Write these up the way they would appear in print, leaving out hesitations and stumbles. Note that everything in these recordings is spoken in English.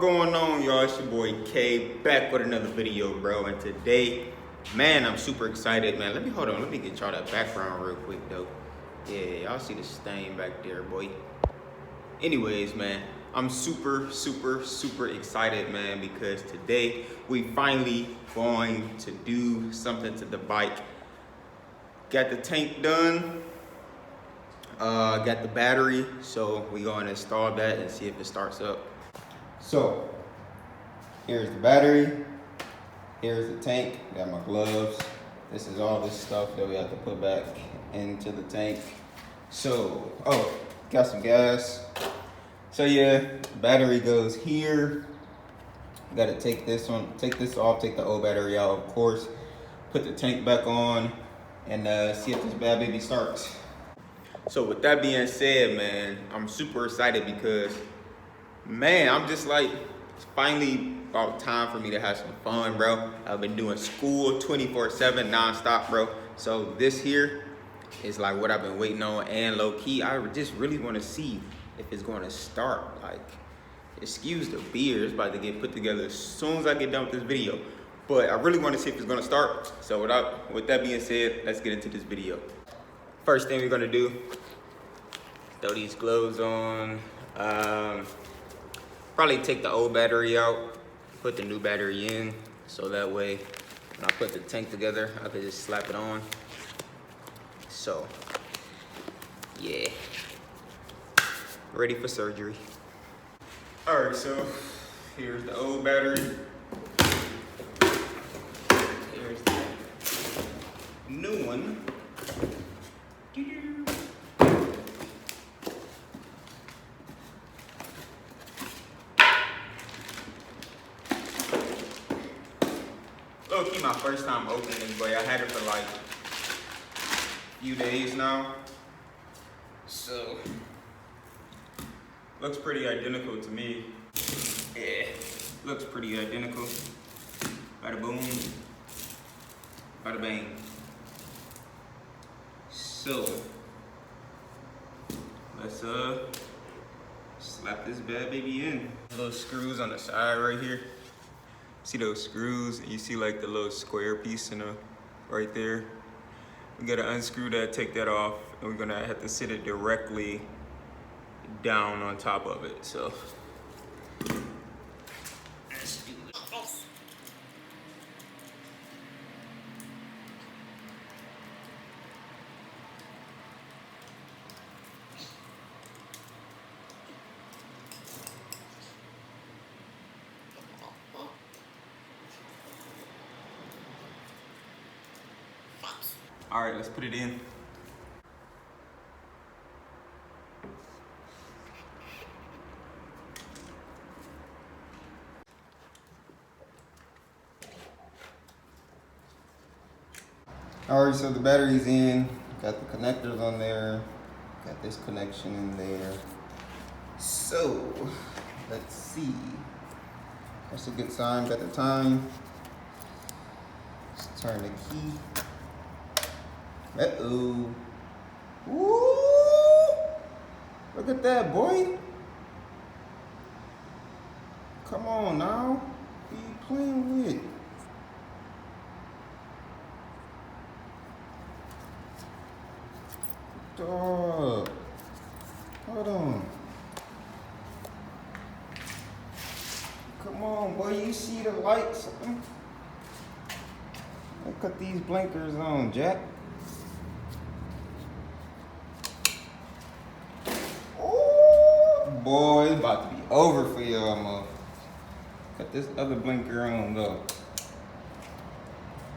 going on, y'all? It's your boy K back with another video, bro. And today, man, I'm super excited, man. Let me get y'all that background real quick though. Yeah, y'all see the stain back there, boy. Anyways, man, I'm super excited, man, because today we finally going to do something to the bike. Got the tank done. Got the battery, so we going to install that and see if it starts up. So here's the battery, here's the tank, got my gloves. This is all this stuff that we have to put back into the tank. So, got some gas. So yeah, battery goes here. Gotta take this off, take the old battery out, of course. Put the tank back on and see if this bad baby starts. So with that being said, man, I'm super excited because, man, I'm just like, it's finally about time for me to have some fun, bro. I've been doing school 24/7 nonstop, bro. So this here is like what I've been waiting on, and low key, I just really want to see if it's going to start. Like, excuse the beer, it's about to get put together as soon as I get done with this video. But I really want to see if it's going to start. So with that being said, let's get into this video. First thing we're gonna do, throw these gloves on. Probably take the old battery out, put the new battery in, so that way when I put the tank together, I could just slap it on. So, yeah, ready for surgery. All right, so here's the old battery. Here's the new one. Low key, my first time opening this, but I had it for like a few days now. So, looks pretty identical to me. Yeah, looks pretty identical. Bada boom, bada bang. So, let's slap this bad baby in. Little screws on the side right here. See those screws? You see like the little square piece right there. We gotta unscrew that, take that off, and we're gonna have to sit it directly down on top of it. So let's do it. All right, let's put it in. All right, so the battery's in. Got the connectors on there. Got this connection in there. So, let's see. That's a good sign. Got the time. Let's turn the key. Uh-oh. Woo! Look at that, boy. Come on now. What are you playing with? Dog. Hold on. Come on, boy. You see the lights? Cut these blinkers on, Jack. Boy, it's about to be over for y'all, motherfuckers. Got this other blinker on, though.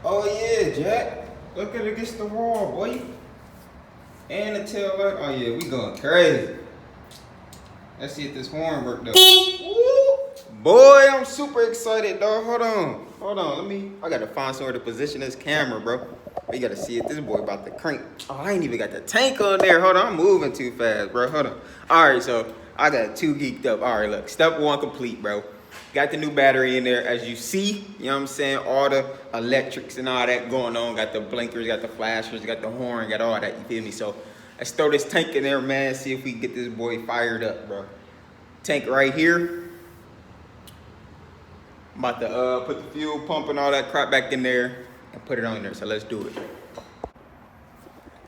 Oh, yeah, Jack. Look at it against the wall, boy. And the tail light. Oh, yeah, we going crazy. Let's see if this horn worked, though. Woo! Boy, I'm super excited, dog. Hold on. I got to find somewhere to position this camera, bro. We got to see if this boy about to crank. Oh, I ain't even got the tank on there. Hold on, I'm moving too fast, bro. Hold on. All right, so I got too geeked up. All right, look, step one complete, bro. Got the new battery in there, as you see. You know what I'm saying? All the electrics and all that going on. Got the blinkers, got the flashers, got the horn, got all that, you feel me? So let's throw this tank in there, man. See if we can get this boy fired up, bro. Tank right here. I'm about to put the fuel pump and all that crap back in there and put it on there. So let's do it.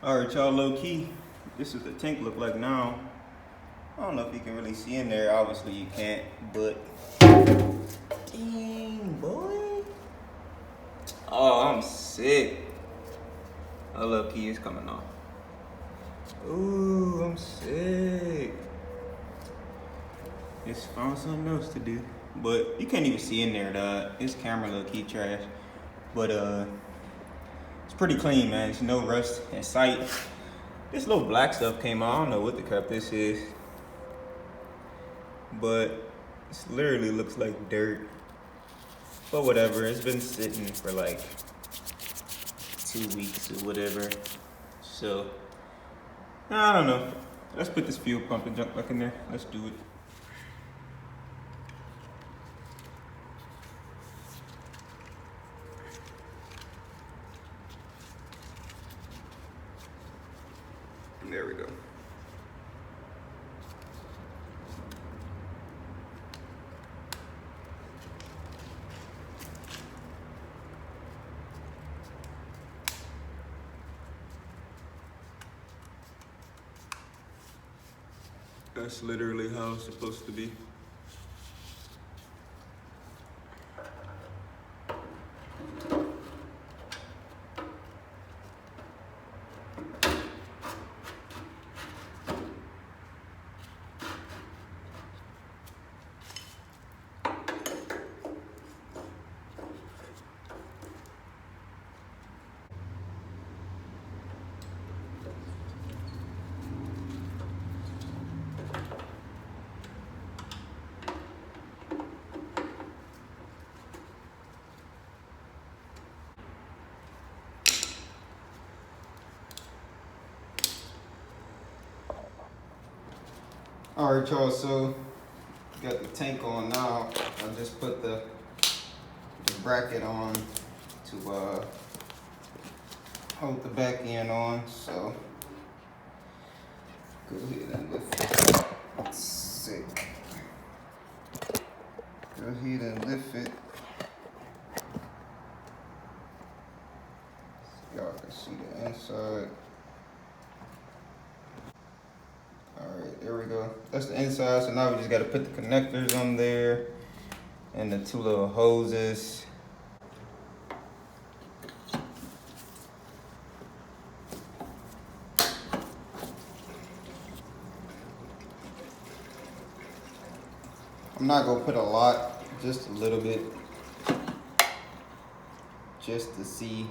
All right, y'all, low key. This is the tank look like now. I don't know if you can really see in there. Obviously you can't, but dang, boy. Oh, I'm sick. Oh, low key is coming off. Ooh, I'm sick. Just found something else to do. But you can't even see in there, dog. This camera low key trash. But it's pretty clean, man. There's no rust in sight. This little black stuff came out. I don't know what the crap this is. But it literally looks like dirt. But whatever, it's been sitting for like 2 weeks or whatever. So, I don't know. Let's put this fuel pump and junk back in there. Let's do it. There we go. That's literally how it's supposed to be. All right, y'all, so got the tank on now. I just put the bracket on to hold the back end on, so go ahead and lift it. It's sick. Go ahead and lift it. Y'all can see the inside. Alright, there we go. That's the inside, so now we just gotta put the connectors on there and the 2 little hoses. I'm not gonna put a lot, just a little bit, just to see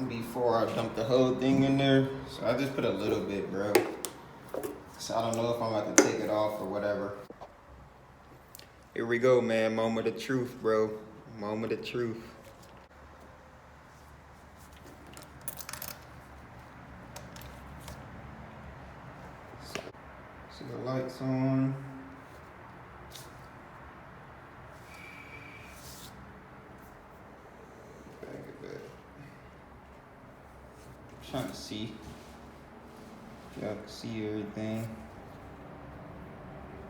before I dump the whole thing in there. So I just put a little bit, bro. So I don't know if I'm about to take it off or whatever. Here we go, man. Moment of truth, bro. Moment of truth. See the lights on. Trying to see if y'all can see everything,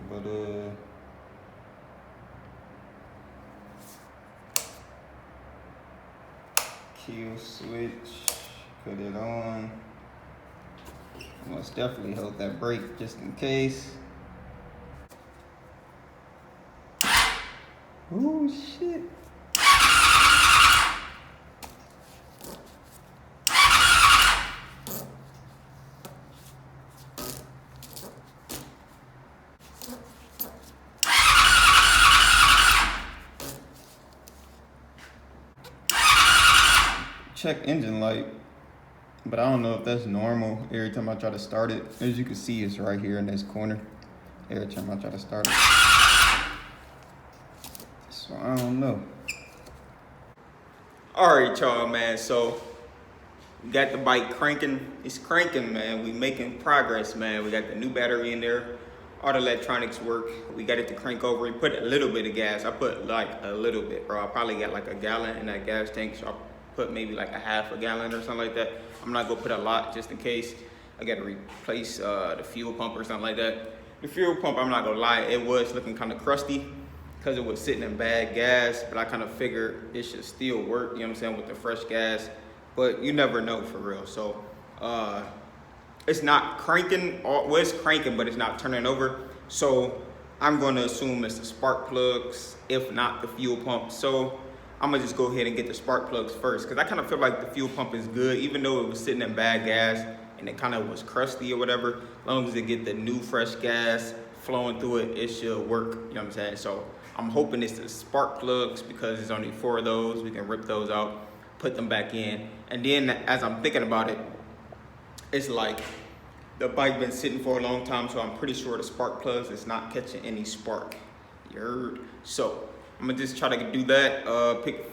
but kill switch, put it on. Most definitely hold that brake just in case. Oh shit. Check engine light, but I don't know if that's normal. Every time I try to start it, as you can see, it's right here in this corner. Every time I try to start it, so I don't know. All right, y'all, man. So we got the bike cranking. It's cranking, man. We making progress, man. We got the new battery in there. All the electronics work. We got it to crank over. We put a little bit of gas. I put like a little bit, bro. I probably got like a gallon in that gas tank. So I put maybe like a half a gallon or something like that. I'm not gonna put a lot just in case. I gotta replace the fuel pump or something like that. The fuel pump, I'm not gonna lie, it was looking kind of crusty. because it was sitting in bad gas, but I kind of figured it should still work, you know what I'm saying, with the fresh gas, but you never know for real. So it's not cranking, well, it's cranking, but it's not turning over. So I'm going to assume it's the spark plugs, if not the fuel pump. So I'm gonna just go ahead and get the spark plugs first, because I kind of feel like the fuel pump is good, even though it was sitting in bad gas and it kind of was crusty or whatever. As long as it get the new fresh gas flowing through it, it should work, you know what I'm saying? So I'm hoping it's the spark plugs, because there's only 4 of those. We can rip those out, put them back in. And then as I'm thinking about it, it's like the bike been sitting for a long time, so I'm pretty sure the spark plugs is not catching any spark. You heard? So I'm gonna just try to do that, pick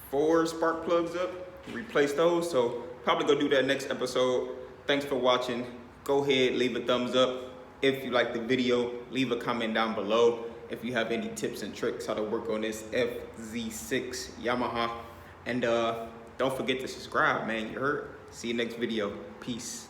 4 spark plugs up, replace those. So probably go do that next episode. Thanks for watching. Go ahead, leave a thumbs up. If you like the video, leave a comment down below. If you have any tips and tricks how to work on this FZ6 Yamaha. And don't forget to subscribe, man, you heard? See you next video. Peace.